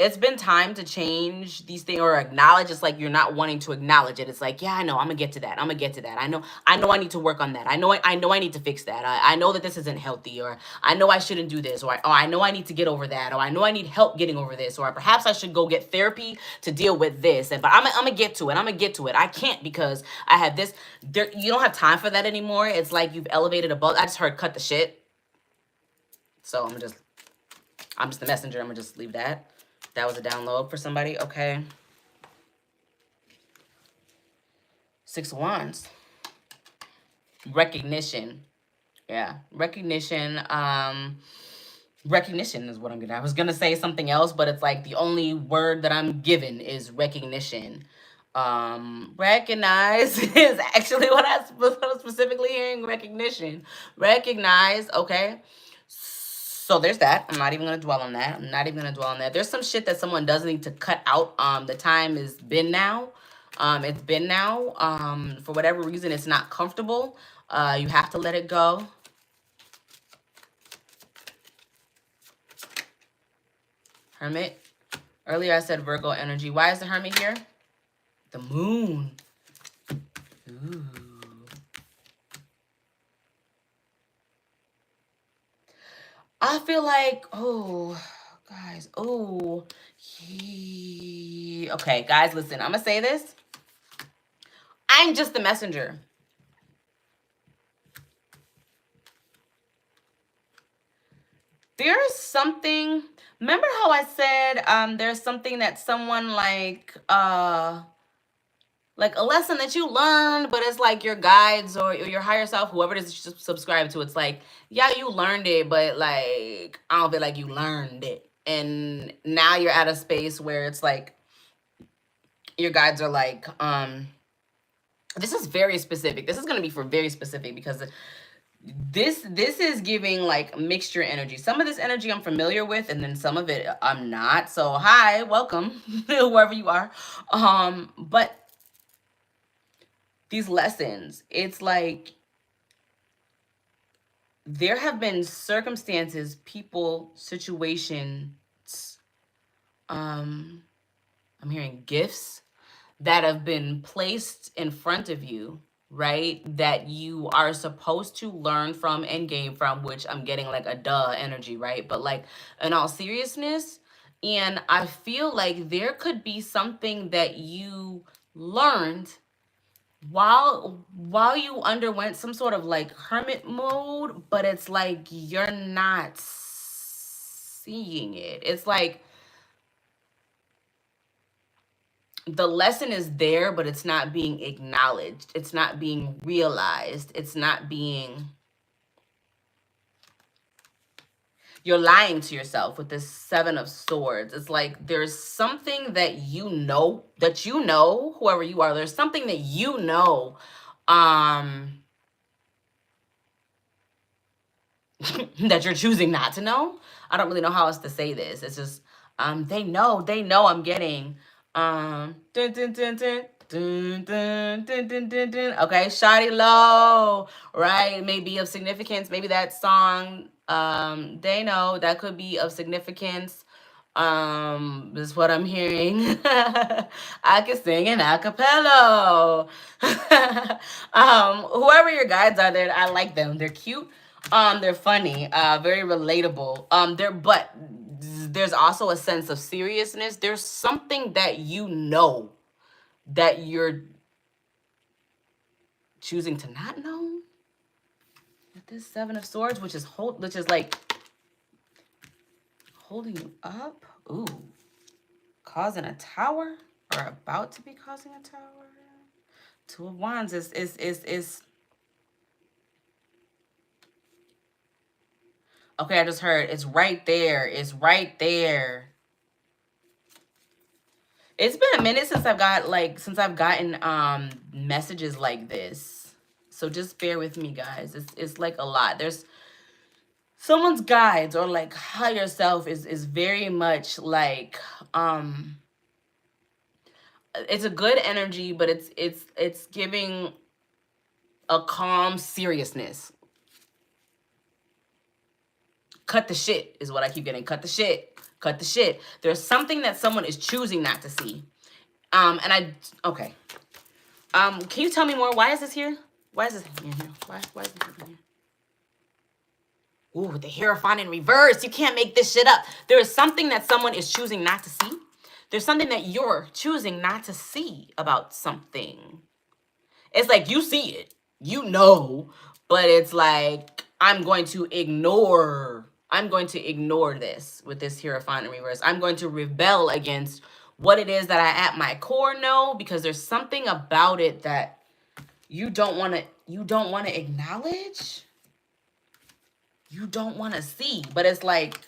It's been time to change these things or acknowledge. It's like you're not wanting to acknowledge it. It's like, yeah, I know, I'm gonna get to that. I'm gonna get to that. I know I need to work on that. I know I need to fix that. I know that this isn't healthy, or I know I shouldn't do this, or I know I need to get over that, or I know I need help getting over this, or perhaps I should go get therapy to deal with this. But I'm gonna get to it. I'm gonna get to it. I can't because I have this. There, you don't have time for that anymore. It's like you've elevated above. I just heard cut the shit. So I'm just the messenger. I'm gonna just leave that. That was a download for somebody. Okay. 6 of Wands. Recognition. Yeah. Recognition. Recognition is what I'm gonna. I was gonna say something else, but it's like the only word that I'm given is recognition. Recognize is actually what I was specifically hearing. Recognition. Recognize. Okay. So there's that. I'm not even going to dwell on that. I'm not even going to dwell on that. There's some shit that someone does need to cut out. The time has been now. It's been now. For whatever reason, it's not comfortable. You have to let it go. Hermit. Earlier I said Virgo energy. Why is the Hermit here? The moon. Ooh. I feel like, oh, guys, oh, okay, guys, listen, I'm gonna say this. I'm just the messenger. There's something, remember how I said there's something that someone like a lesson that you learned, but it's like your guides or your higher self, whoever it is you subscribe to, it's like, yeah, you learned it, but like, I don't feel like you learned it. And now you're at a space where it's like, your guides are like, this is very specific. This is going to be for very specific because this is giving like mixture energy. Some of this energy I'm familiar with, and then some of it I'm not. So hi, welcome, whoever you are. But these lessons, it's like there have been circumstances, people, situations, I'm hearing gifts that have been placed in front of you, right? That you are supposed to learn from and gain from, which I'm getting like a duh energy, right? But like in all seriousness, And I feel like there could be something that you learned while you underwent some sort of like hermit mode, but it's like you're not seeing it. It's like the lesson is there, but it's not being acknowledged. It's not being realized. It's not being, you're lying to yourself with this Seven of Swords. It's like there's something that you know, whoever you are, there's something that you know, that you're choosing not to know. I don't really know how else to say this. It's just they know I'm getting dun, dun, dun, dun, dun, dun, dun, dun, dun, dun. Okay, Shawty Low, right? Maybe of significance. Maybe that song they know that could be of significance. This is what I'm hearing. I can sing an acapella. Whoever your guides are there, I like them. They're cute. They're funny, very relatable. But there's also a sense of seriousness. There's something that you know that you're choosing to not know. With this Seven of Swords, which is like holding you up. Ooh, causing a tower or about to be causing a tower. Two of Wands is. Okay, I just heard it's right there. It's right there. It's been a minute since I've gotten messages like this. So just bear with me, guys. It's like a lot. There's someone's guides or like higher self is very much like it's a good energy, but it's giving a calm seriousness. Cut the shit is what I keep getting. Cut the shit. Cut the shit. There's something that someone is choosing not to see. Okay. Can you tell me more? Why is this here? Why is this here? Why is this here? Ooh, with the Hierophant in reverse. You can't make this shit up. There is something that someone is choosing not to see. There's something that you're choosing not to see about something. It's like you see it. You know, but it's like I'm going to ignore this with this Hierophant in reverse. I'm going to rebel against what it is that I at my core know, because there's something about it that you don't want to acknowledge. You don't want to see, but it's like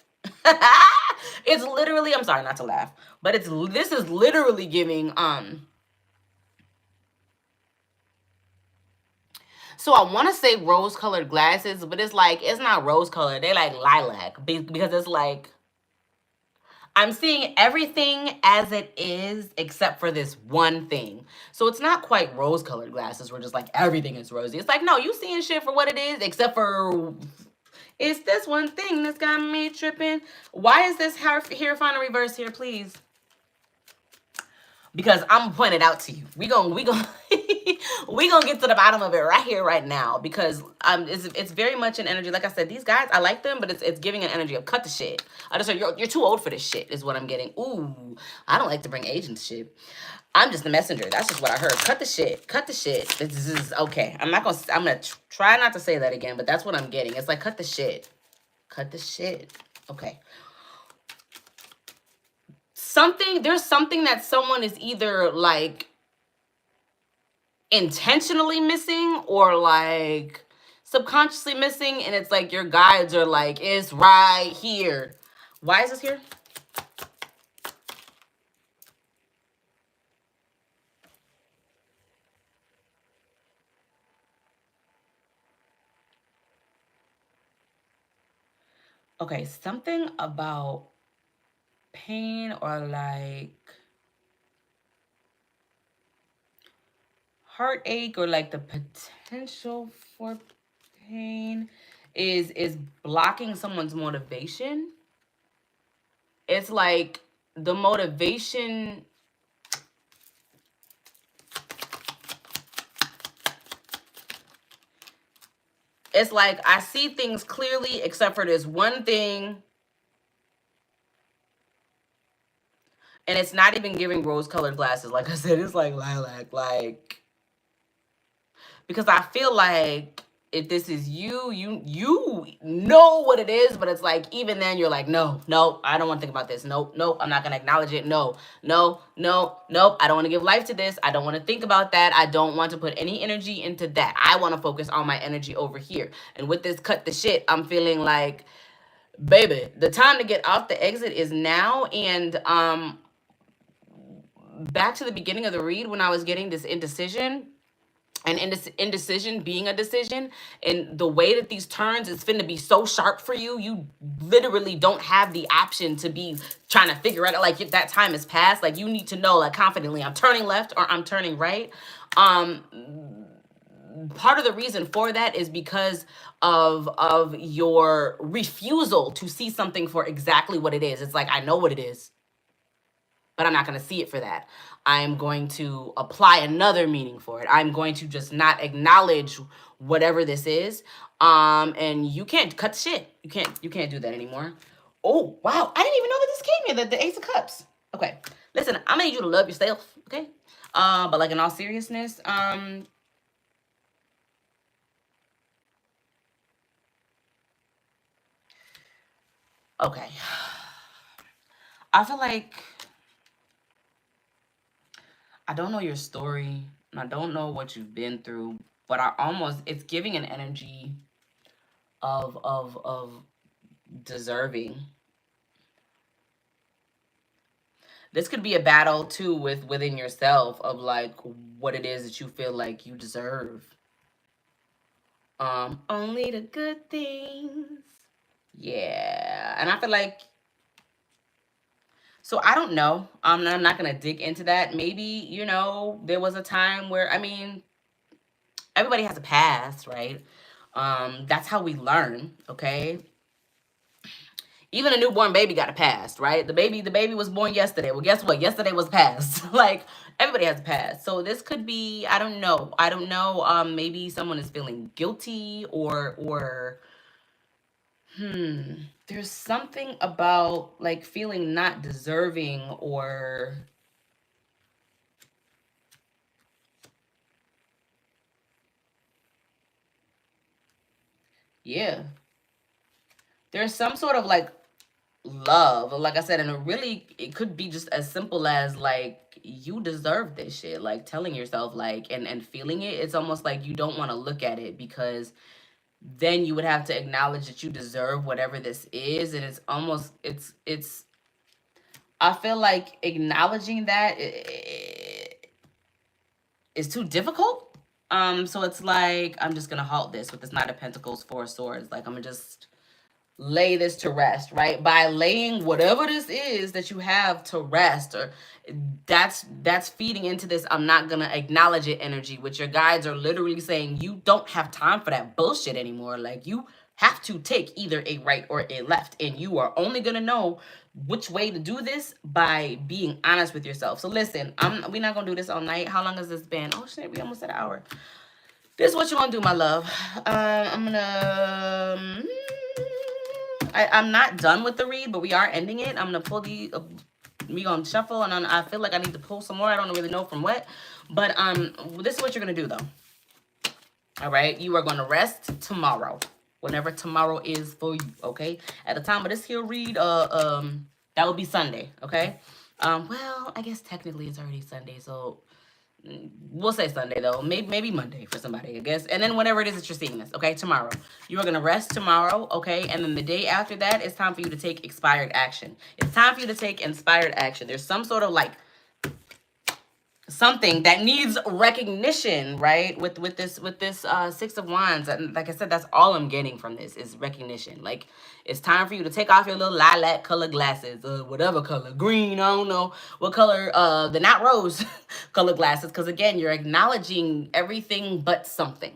it's literally, I'm sorry not to laugh, but this is literally giving so I want to say rose colored glasses, but it's like it's not rose colored. They like lilac because it's like I'm seeing everything as it is except for this one thing. So it's not quite rose colored glasses where just like everything is rosy. It's like, no, you seeing shit for what it is except for it's this one thing that's got me tripping. Why is this Hierophant in reverse here, please? Because I'm gonna point it out to you. We gonna we gonna get to the bottom of it right here, right now. Because it's very much an energy. Like I said, these guys, I like them, but it's giving an energy of cut the shit. I just heard you're too old for this shit, is what I'm getting. Ooh, I don't like to bring age into shit. I'm just the messenger. That's just what I heard. Cut the shit. Cut the shit. This is okay. I'm gonna try not to say that again, but that's what I'm getting. It's like cut the shit. Cut the shit. Okay. There's something that someone is either like intentionally missing or like subconsciously missing, and it's like your guides are like, it's right here. Why is this here? Okay, something about pain or like heartache or like the potential for pain is blocking someone's motivation. It's like the motivation, it's like I see things clearly except for this one thing And it's not even giving rose-colored glasses. Like I said, it's like lilac. Like, because I feel like if this is you, you know what it is, but it's like even then you're like, no, I don't want to think about this. Nope, I'm not gonna acknowledge it. No, I don't want to give life to this. I don't want to think about that. I don't want to put any energy into that. I want to focus on my energy over here. And with this cut the shit, I'm feeling like, baby, the time to get off the exit is now. And back to the beginning of the read when I was getting this indecision, and indecision being a decision, and the way that these turns is finna be so sharp for you, you literally don't have the option to be trying to figure out, like, if that time has passed. Like, you need to know, like, confidently, I'm turning left or I'm turning right. Part of the reason for that is because of your refusal to see something for exactly what it is. It's like, I know what it is, but I'm not going to see it for that. I'm going to apply another meaning for it. I'm going to just not acknowledge whatever this is. And you can't cut shit. You can't do that anymore. Oh, wow. I didn't even know that this came here, the Ace of Cups. Okay. Listen, I'm going to need you to love yourself, okay? But like in all seriousness, okay. I feel like I don't know your story, and I don't know what you've been through, but it's giving an energy of deserving. This could be a battle too within yourself of like what it is that you feel like you deserve. Only the good things. Yeah. And I feel like, so I don't know. I'm not gonna dig into that. Maybe, there was a time where, I mean, everybody has a past, right? That's how we learn, okay? Even a newborn baby got a past, right? The baby was born yesterday. Well, guess what? Yesterday was past. Like, everybody has a past. So this could be, I don't know. Maybe someone is feeling guilty or there's something about like feeling not deserving, or yeah. There's some sort of like love, like I said, and it could be just as simple as like, you deserve this shit, like telling yourself, like, and feeling it. It's almost like you don't want to look at it, because then you would have to acknowledge that you deserve whatever this is. And it's almost, it's I feel like acknowledging that is too difficult. So it's like, I'm just gonna halt this with this Knight of Pentacles, Four of Swords. Like, I'm gonna just lay this to rest, right? By laying whatever this is that you have to rest, or that's feeding into this I'm not gonna acknowledge it energy, which your guides are literally saying you don't have time for that bullshit anymore. Like, you have to take either a right or a left, and you are only gonna know which way to do this by being honest with yourself. So listen, we're not gonna do this all night. How long has this been? Oh shit, we almost at an hour. This is what you want to do, my love. I'm gonna I'm not done with the read, but we are ending it. I'm gonna pull the we gonna shuffle, and I feel like I need to pull some more. I don't really know from what, but this is what you're gonna do though. All right, you are gonna rest tomorrow, whenever tomorrow is for you. Okay, at the time of this here read, that will be Sunday. Okay, well, I guess technically it's already Sunday, so we'll say Sunday though, maybe Monday for somebody, I guess. And then whenever it is that you're seeing this, okay, tomorrow. You are gonna rest tomorrow, okay? And then the day after that, it's time for you to take expired action. It's time for you to take inspired action. There's some sort of like something that needs recognition, right? With this Six of Wands. And like I said, that's all I'm getting from this is recognition. Like, it's time for you to take off your little lilac color glasses, whatever color, green, I don't know what color, the not rose color glasses, because again, you're acknowledging everything but something.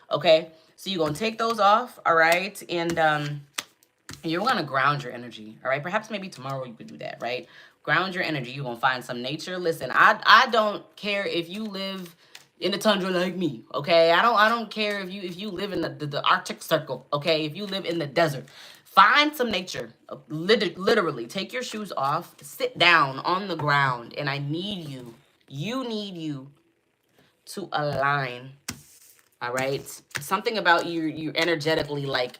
Okay, so you're gonna take those off, all right? And you're gonna ground your energy, all right? Perhaps maybe tomorrow you could do that, right? Ground your energy. You're gonna find some nature. Listen, I don't care if you live in the tundra like me, okay? I don't care if you live in the Arctic Circle, okay? If you live in the desert, Find some nature. Literally, take your shoes off, sit down on the ground, and I need you to align. All right? Something about you're energetically like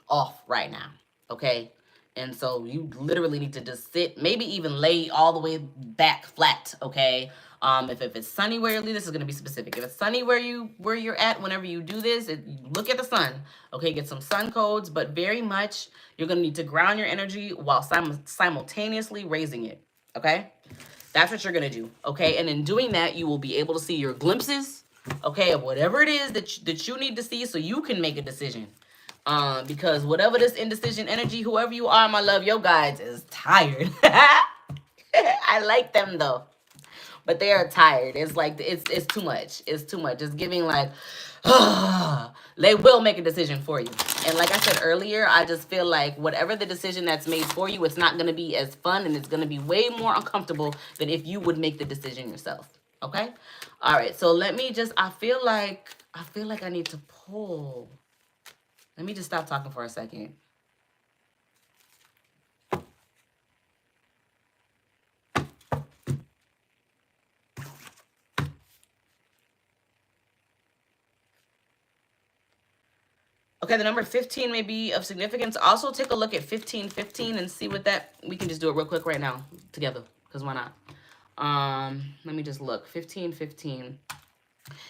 off right now, okay? And so you literally need to just sit, maybe even lay all the way back flat, okay? If it's sunny where you're, this is gonna be specific. If it's sunny where you're at, whenever you do this, look at the sun, okay? Get some sun codes, but very much you're gonna need to ground your energy while simultaneously raising it, okay? That's what you're gonna do, okay? And in doing that, you will be able to see your glimpses, okay, of whatever it is that you need to see, so you can make a decision. Because whatever this indecision energy, whoever you are, my love, your guides is tired. I like them though, but they are tired. It's like it's too much. It's too much. It's giving like, they will make a decision for you. And like I said earlier, I just feel like whatever the decision that's made for you, it's not gonna be as fun, and it's gonna be way more uncomfortable than if you would make the decision yourself. Okay. All right. So let me just. I feel like I need to pull. Let me just stop talking for a second. Okay, the number 15 may be of significance. Also, take a look at 1515 and see what that... We can just do it real quick right now together, because why not? Let me just look. 1515.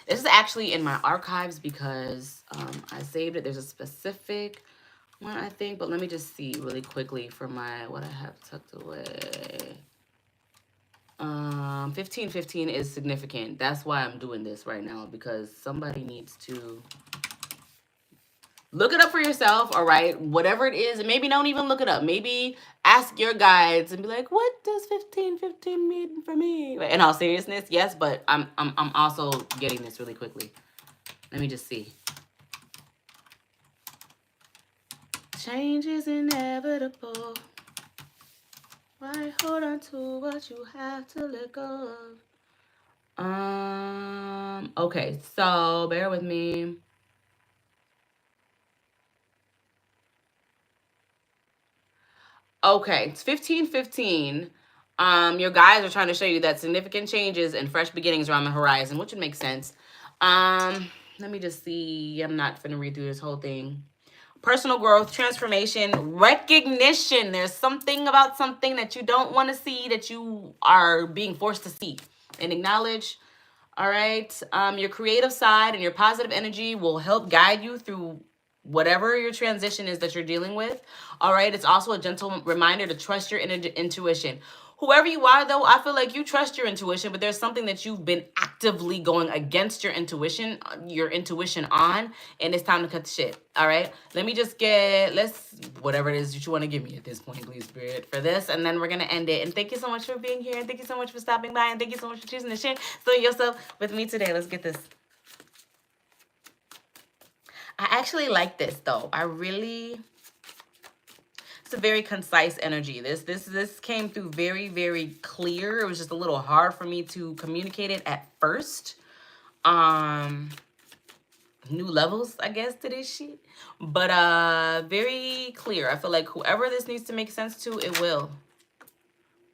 This is actually in my archives because I saved it. There's a specific one, I think, but let me just see really quickly for my what I have tucked away. 1515 is significant. That's why I'm doing this right now, because somebody needs to look it up for yourself, all right? Whatever it is, and maybe don't even look it up. Maybe ask your guides and be like, "What does 1515 mean for me?" In all seriousness, yes, but I'm also getting this really quickly. Let me just see. Change is inevitable. Why hold on to what you have to let go of? Okay, so bear with me. Okay, it's 1515. Your guides are trying to show you that significant changes and fresh beginnings are on the horizon, which would make sense. Let me just see. I'm not gonna read through this whole thing. Personal growth, transformation, recognition. There's something about something that you don't want to see that you are being forced to see and acknowledge. All right. Your creative side and your positive energy will help guide you through whatever your transition is that you're dealing with. All right. It's also a gentle reminder to trust your intuition. Whoever you are, though, I feel like you trust your intuition, but there's something that you've been actively going against your intuition on, and it's time to cut the shit. All right. Let me just whatever it is that you want to give me at this point, please, Spirit, for this, and then we're going to end it. And thank you so much for being here, and thank you so much for stopping by, and thank you so much for choosing to share yourself with me today. Let's get this. I actually like this, though. It's a very concise energy. This came through very, very clear. It was just a little hard for me to communicate it at first. New levels, I guess, to this shit. But very clear. I feel like whoever this needs to make sense to, it will.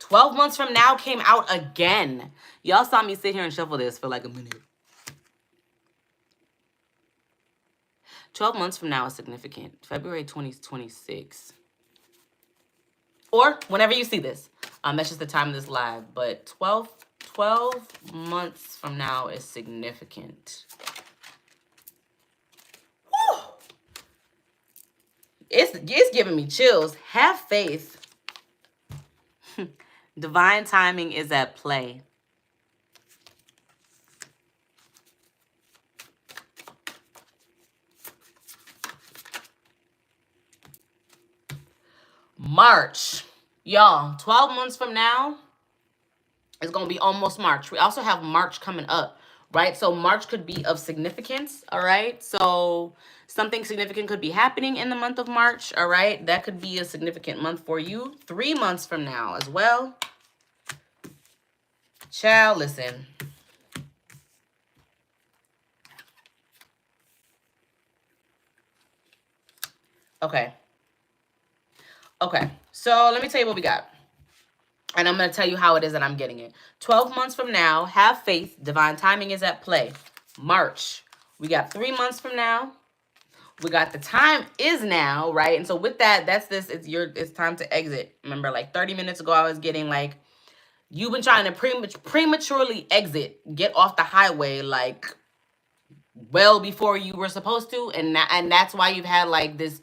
12 months from now came out again. Y'all saw me sit here and shuffle this for like a minute. 12 months from now is significant. February 2026. Or whenever you see this. That's just the time of this live. But 12 months from now is significant. Whew. It's giving me chills. Have faith. Divine timing is at play. March. Y'all, 12 months from now, it's going to be almost March. We also have March coming up, right? So March could be of significance, all right? So something significant could be happening in the month of March, all right? That could be a significant month for you. 3 months from now as well. Child, listen. Okay. Okay, so let me tell you what we got. And I'm going to tell you how it is that I'm getting it. 12 months from now, have faith. Divine timing is at play. March. We got 3 months from now. We got the time is now, right? And so with that, that's this. It's time to exit. Remember, like 30 minutes ago, I was getting like, you've been trying to prematurely exit, get off the highway, like well before you were supposed to, and that's why you've had like this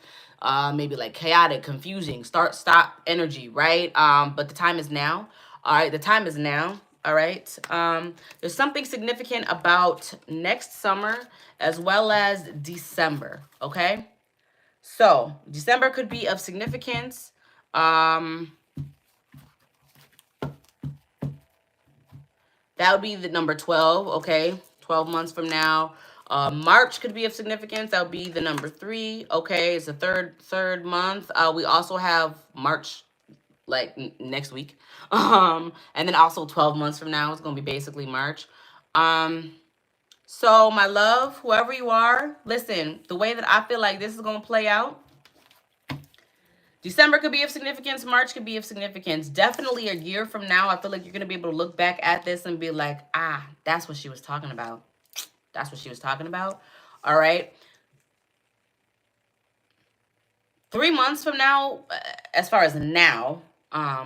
maybe like chaotic, confusing, start stop energy, right? But the time is now. All right, the time is now. All right. There's something significant about next summer as well as December. Okay, so December could be of significance. That would be the number 12, okay? 12 months from now. March could be of significance. That would be the number 3, okay? It's the third month. We also have March, like, next week. And then also 12 months from now, it's going to be basically March. So, my love, whoever you are, listen, the way that I feel like this is going to play out, December could be of significance. March could be of significance. Definitely a year from now, I feel like you're going to be able to look back at this and be like, ah, that's what she was talking about. That's what she was talking about. All right. 3 months from now, as far as now,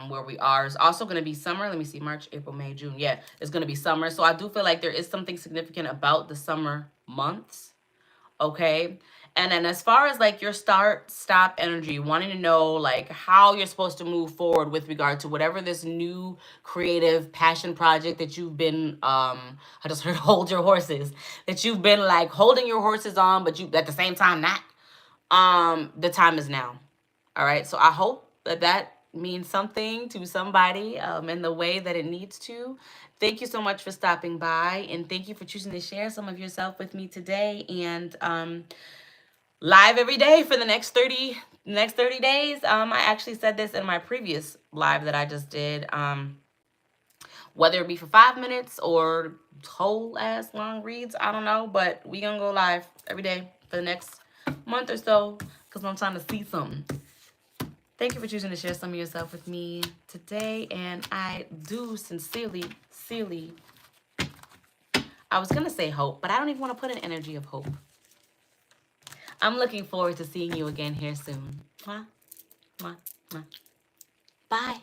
where we are, is also going to be summer. Let me see, March, April, May, June. Yeah, it's going to be summer. So I do feel like there is something significant about the summer months. Okay. And then as far as like your stop energy, wanting to know like how you're supposed to move forward with regard to whatever this new creative passion project that you've been, I just heard hold your horses, that you've been like holding your horses on, but you at the same time not, the time is now. All right. So I hope that means something to somebody in the way that it needs to. Thank you so much for stopping by, and thank you for choosing to share some of yourself with me today. And live every day for the next 30 days. I actually said this in my previous live that I just did. Whether it be for 5 minutes or whole ass long reads, I don't know, but we gonna go live every day for the next month or so because I'm trying to see something. Thank you for choosing to share some of yourself with me today, and I do sincerely, I was gonna say hope, but I don't even want to put an energy of hope. I'm looking forward to seeing you again here soon. Mwah, mwah, mwah. Bye.